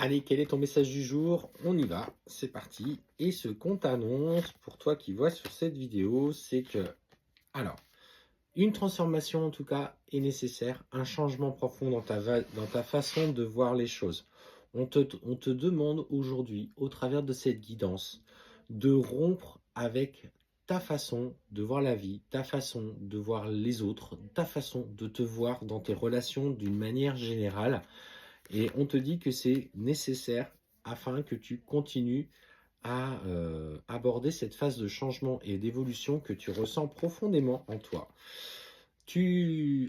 Allez, quel est ton message du jour? On y va, c'est parti. Et ce qu'on t'annonce, pour toi qui vois sur cette vidéo, c'est que, alors, une transformation en tout cas est nécessaire, un changement profond dans ta façon de voir les choses. On te demande aujourd'hui, au travers de cette guidance, de rompre avec ta façon de voir la vie, ta façon de voir les autres, ta façon de te voir dans tes relations d'une manière générale. Et on te dit que c'est nécessaire afin que tu continues à aborder cette phase de changement et d'évolution que tu ressens profondément en toi.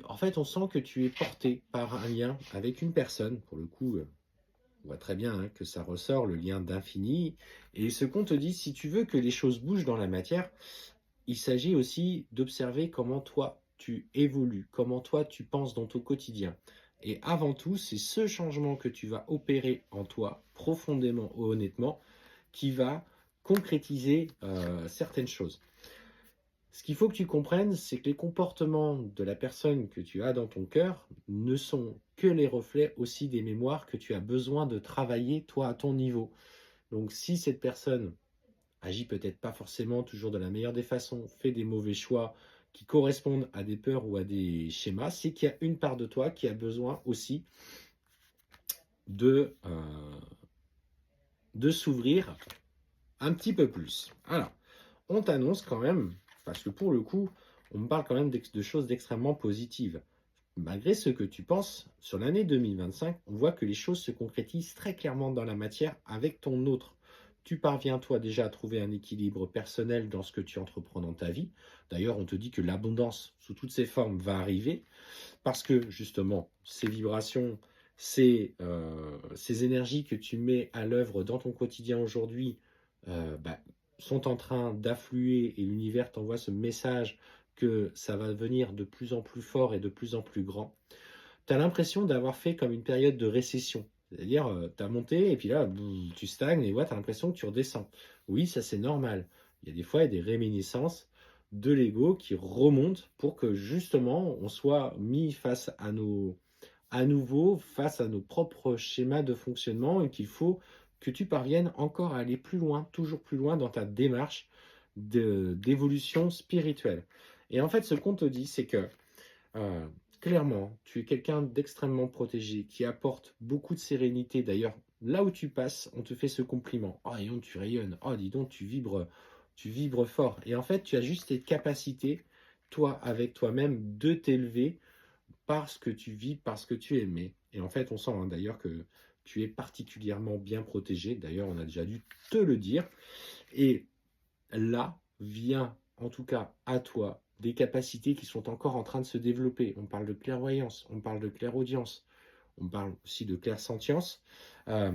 En fait, on sent que tu es porté par un lien avec une personne. Pour le coup, on voit très bien, hein, que ça ressort, le lien d'infini. Et ce qu'on te dit, si tu veux que les choses bougent dans la matière, il s'agit aussi d'observer comment toi tu évolues, comment toi tu penses dans ton quotidien. Et avant tout, c'est ce changement que tu vas opérer en toi, profondément ou honnêtement, qui va concrétiser certaines choses. Ce qu'il faut que tu comprennes, c'est que les comportements de la personne que tu as dans ton cœur ne sont que les reflets aussi des mémoires que tu as besoin de travailler toi à ton niveau. Donc si cette personne agit peut-être pas forcément toujours de la meilleure des façons, fait des mauvais choix qui correspondent à des peurs ou à des schémas, c'est qu'il y a une part de toi qui a besoin aussi de, de s'ouvrir un petit peu plus. Alors, on t'annonce quand même, parce que pour le coup, on me parle quand même de choses d'extrêmement positives. Malgré ce que tu penses, sur l'année 2025, on voit que les choses se concrétisent très clairement dans la matière avec ton autre. Tu parviens, toi, déjà à trouver un équilibre personnel dans ce que tu entreprends dans ta vie. D'ailleurs, on te dit que l'abondance, sous toutes ses formes, va arriver parce que, justement, ces vibrations, ces énergies que tu mets à l'œuvre dans ton quotidien aujourd'hui bah, sont en train d'affluer et l'univers t'envoie ce message que ça va devenir de plus en plus fort et de plus en plus grand. Tu as l'impression d'avoir fait comme une période de récession. C'est-à-dire, tu as monté et puis là, tu stagnes et ouais, tu as l'impression que tu redescends. Oui, ça c'est normal. Il y a des réminiscences de l'ego qui remontent pour que justement on soit mis face à nouveau, face à nos propres schémas de fonctionnement et qu'il faut que tu parviennes encore à aller plus loin, toujours plus loin dans ta démarche d'évolution spirituelle. Et en fait, ce qu'on te dit, c'est que euh, clairement, tu es quelqu'un d'extrêmement protégé, qui apporte beaucoup de sérénité. D'ailleurs, là où tu passes, on te fait ce compliment. Oh, dis donc, tu rayonnes. Oh, dis donc, tu vibres fort. Et en fait, tu as juste cette capacité, toi, avec toi-même, de t'élever parce que tu vis, parce que tu es aimé. Et en fait, on sent hein, d'ailleurs que tu es particulièrement bien protégé. D'ailleurs, on a déjà dû te le dire. Et là vient, en tout cas à toi, des capacités qui sont encore en train de se développer. On parle de clairvoyance, on parle de clairaudience, on parle aussi de clairsentience, euh,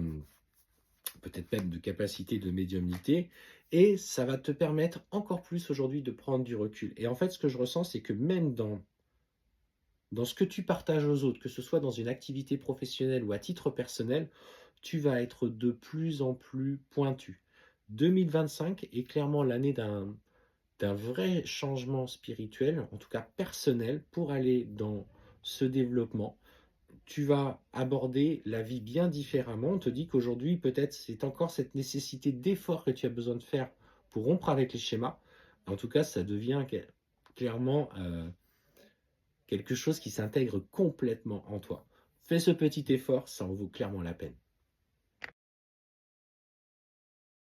peut-être même de capacité de médiumnité, et ça va te permettre encore plus aujourd'hui de prendre du recul. Et en fait, ce que je ressens, c'est que même dans ce que tu partages aux autres, que ce soit dans une activité professionnelle ou à titre personnel, tu vas être de plus en plus pointu. 2025 est clairement l'année d'un vrai changement spirituel, en tout cas personnel, pour aller dans ce développement. Tu vas aborder la vie bien différemment. On te dit qu'aujourd'hui, peut-être, c'est encore cette nécessité d'effort que tu as besoin de faire pour rompre avec les schémas. En tout cas, ça devient clairement quelque chose qui s'intègre complètement en toi. Fais ce petit effort, ça en vaut clairement la peine.